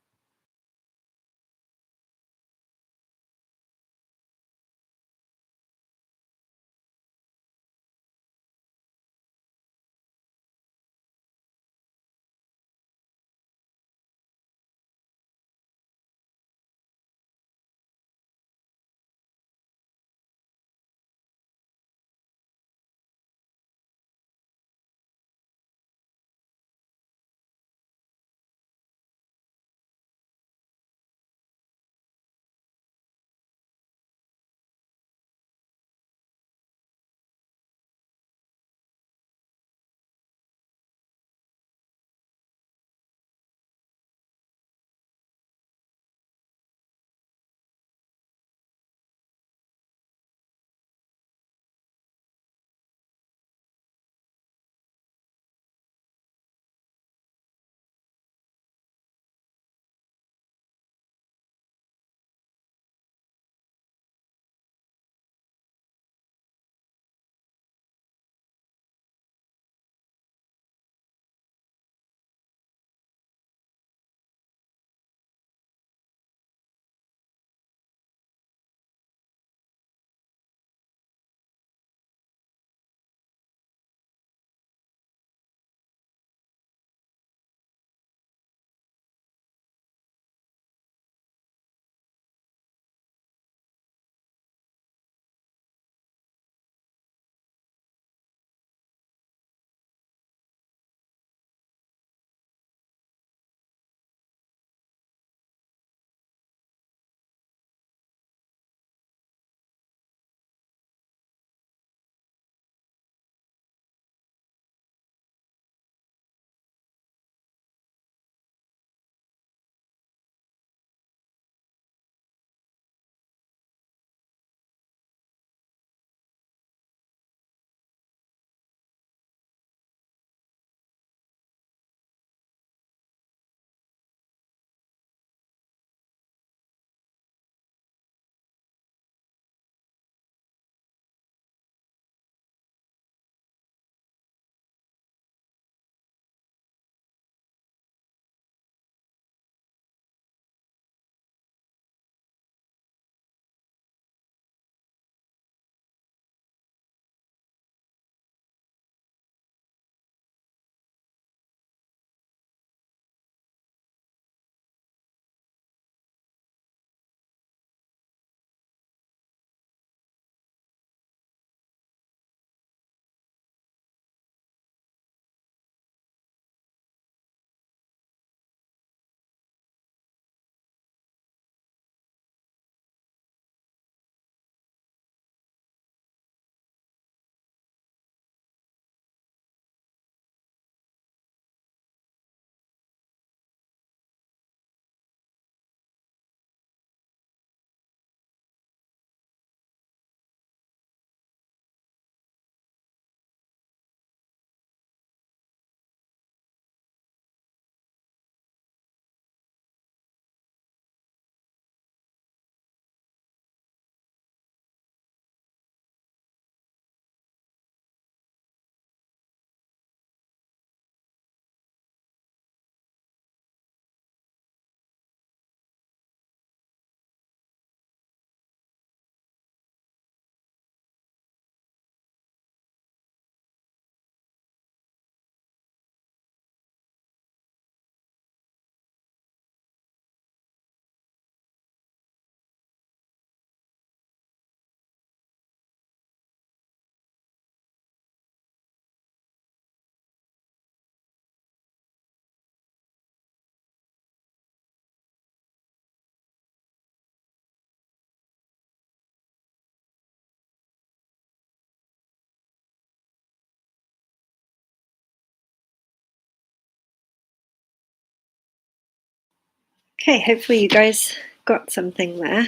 Speaker 1: Okay, hopefully you guys got something there.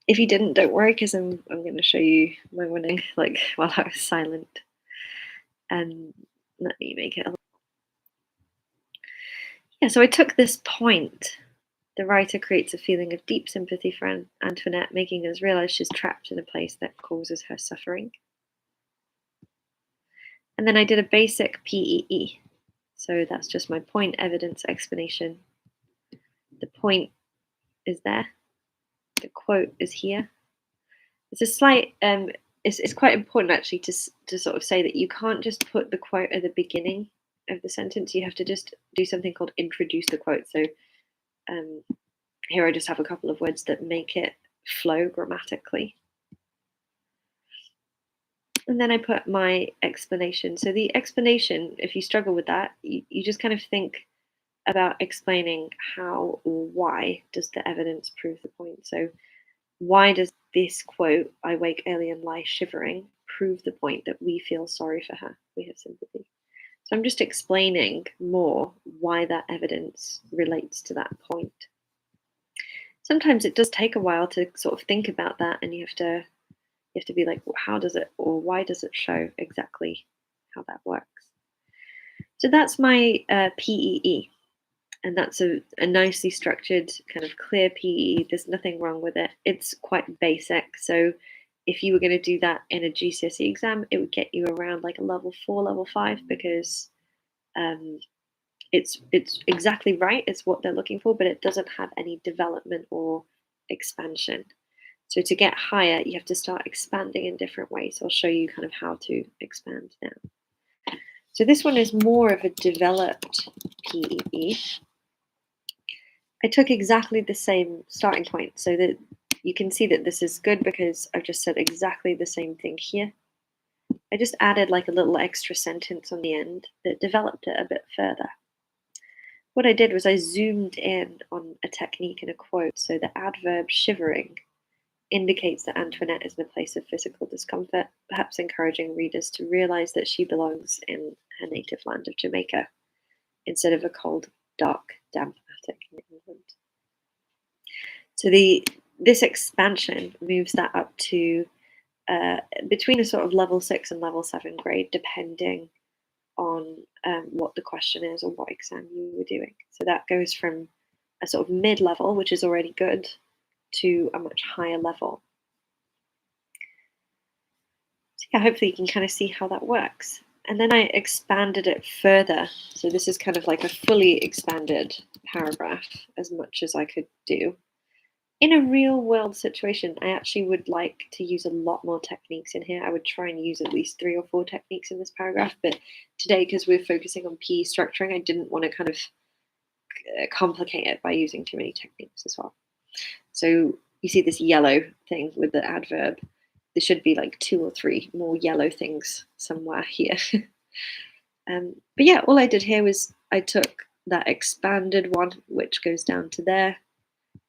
Speaker 1: If you didn't, don't worry, because I'm going to show you my winning, like while I was silent. And let me make it. Yeah, so I took this point. The writer creates a feeling of deep sympathy for Antoinette, making us realize she's trapped in a place that causes her suffering. And then I did a basic PEE. So that's just my point, evidence, explanation. The point is there. The quote is here. It's a slight. It's quite important actually to sort of say that you can't just put the quote at the beginning of the sentence. You have to just do something called introduce the quote. So here I just have a couple of words that make it flow grammatically. And then I put my explanation. So the explanation, if you struggle with that, you just kind of think about explaining how or why does the evidence prove the point. So why does this quote, "I wake early and lie shivering," prove the point that we feel sorry for her? We have sympathy. So I'm just explaining more why that evidence relates to that point. Sometimes it does take a while to sort of think about that, and you have to be like, well, how does it or why does it show exactly how that works? So that's my PEE. And that's a nicely structured, kind of clear PE. There's nothing wrong with it. It's quite basic. So if you were going to do that in a GCSE exam, it would get you around like a level 4, level 5, because it's exactly right. It's what they're looking for, but it doesn't have any development or expansion. So to get higher, you have to start expanding in different ways. I'll show you kind of how to expand now. So this one is more of a developed PEE. I took exactly the same starting point, so that you can see that this is good because I've just said exactly the same thing here. I just added like a little extra sentence on the end that developed it a bit further. What I did was I zoomed in on a technique in a quote. So the adverb shivering indicates that Antoinette is in a place of physical discomfort, perhaps encouraging readers to realize that she belongs in her native land of Jamaica instead of a cold, dark, damp attic in England. So this expansion moves that up to between a sort of level 6 and level 7 grade, depending on what the question is or what exam you were doing. So that goes from a sort of mid-level, which is already good, to a much higher level. So yeah, hopefully you can kind of see how that works. And then I expanded it further. So this is kind of like a fully expanded paragraph, as much as I could do. In a real world situation, I actually would like to use a lot more techniques in here. I would try and use at least 3 or 4 techniques in this paragraph, but today, because we're focusing on PE structuring, I didn't want to kind of complicate it by using too many techniques as well. So you see this yellow thing with the adverb. There should be like 2 or 3 more yellow things somewhere here. But yeah, all I did here was I took that expanded one, which goes down to there,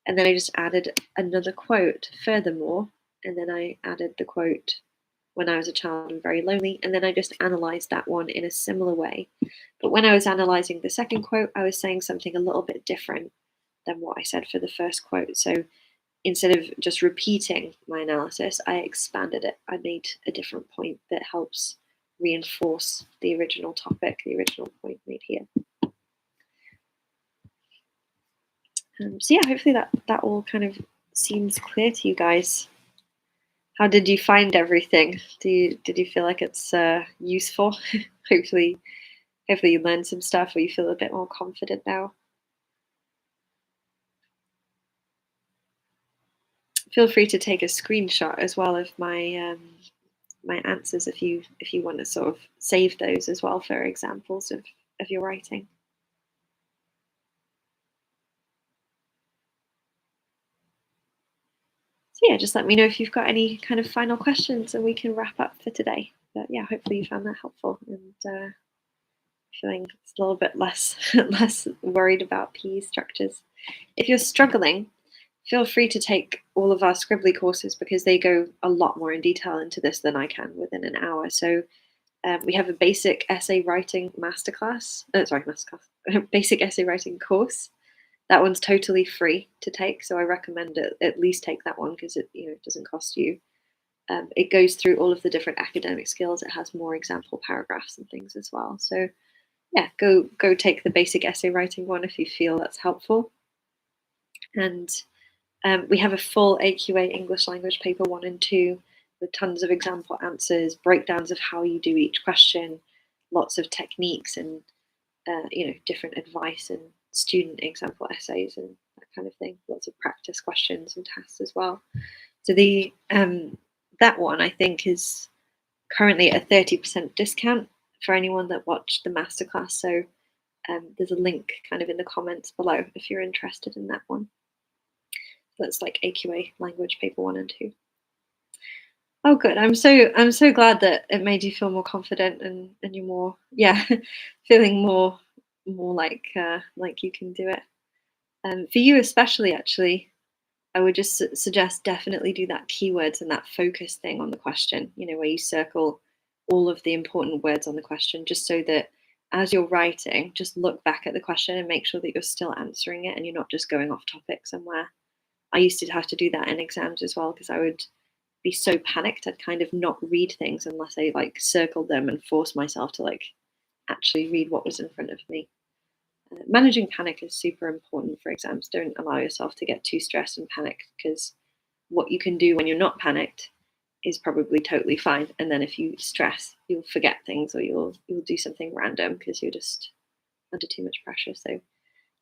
Speaker 1: and then I just added another quote furthermore, and then I added the quote, "When I was a child and very lonely," and then I just analysed that one in a similar way. But when I was analysing the second quote, I was saying something a little bit different than what I said for the first quote. So instead of just repeating my analysis, I expanded it. I made a different point that helps reinforce the original topic, the original point made here. So yeah, hopefully that all kind of seems clear to you guys. How did you find everything? Did you feel like it's useful? hopefully you learned some stuff, or you feel a bit more confident now. Feel free to take a screenshot as well of my answers if you want to sort of save those as well for examples of your writing. So yeah, just let me know if you've got any kind of final questions and we can wrap up for today. But yeah, hopefully you found that helpful and feeling a little bit less less worried about PE structures. If you're struggling, feel free to take all of our Scrbbly courses because they go a lot more in detail into this than I can within an hour. So we have a basic essay writing masterclass, basic essay writing course. That one's totally free to take, so I recommend it, at least take that one because it doesn't cost you. It goes through all of the different academic skills. It has more example paragraphs and things as well. So yeah, go take the basic essay writing one if you feel that's helpful. And we have a full AQA English Language paper 1 and 2 with tons of example answers, breakdowns of how you do each question, lots of techniques and different advice and student example essays and that kind of thing. Lots of practice questions and tasks as well. So the that one I think is currently at a 30% discount for anyone that watched the masterclass. So there's a link kind of in the comments below if you're interested in that one. That's like AQA Language Paper 1 and 2. Oh, good. I'm so glad that it made you feel more confident and you're more feeling more like you can do it. For you especially, actually, I would just suggest definitely do that keywords and that focus thing on the question. Where you circle all of the important words on the question, just so that as you're writing, just look back at the question and make sure that you're still answering it and you're not just going off topic somewhere. I used to have to do that in exams as well because I would be so panicked I'd kind of not read things unless I like circled them and forced myself to like actually read what was in front of me. Managing panic is super important for exams. Don't allow yourself to get too stressed and panicked because what you can do when you're not panicked is probably totally fine. And then if you stress, you'll forget things or you'll do something random because you're just under too much pressure. So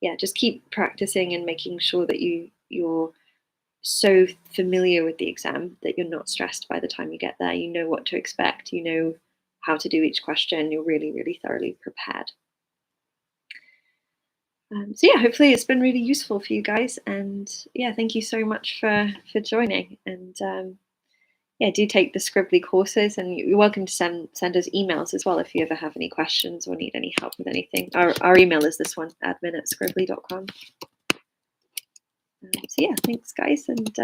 Speaker 1: yeah, just keep practicing and making sure that you're so familiar with the exam that you're not stressed by the time you get there. You know what to expect, you know how to do each question, you're really, really thoroughly prepared. So yeah, hopefully it's been really useful for you guys, and yeah, thank you so much for joining. And yeah, do take the Scrbbly courses, and you're welcome to send us emails as well if you ever have any questions or need any help with anything. Our email is this one, admin@scrbbly.com. So yeah, thanks guys, and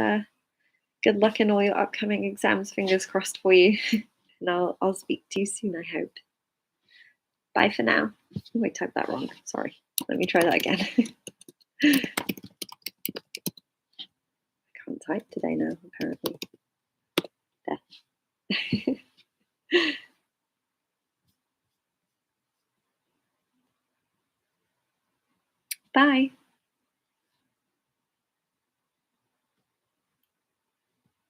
Speaker 1: good luck in all your upcoming exams. Fingers crossed for you. And I'll speak to you soon, I hope. Bye for now. Oh, I typed that wrong. Sorry. Let me try that again. I can't type today now, apparently. There. Bye.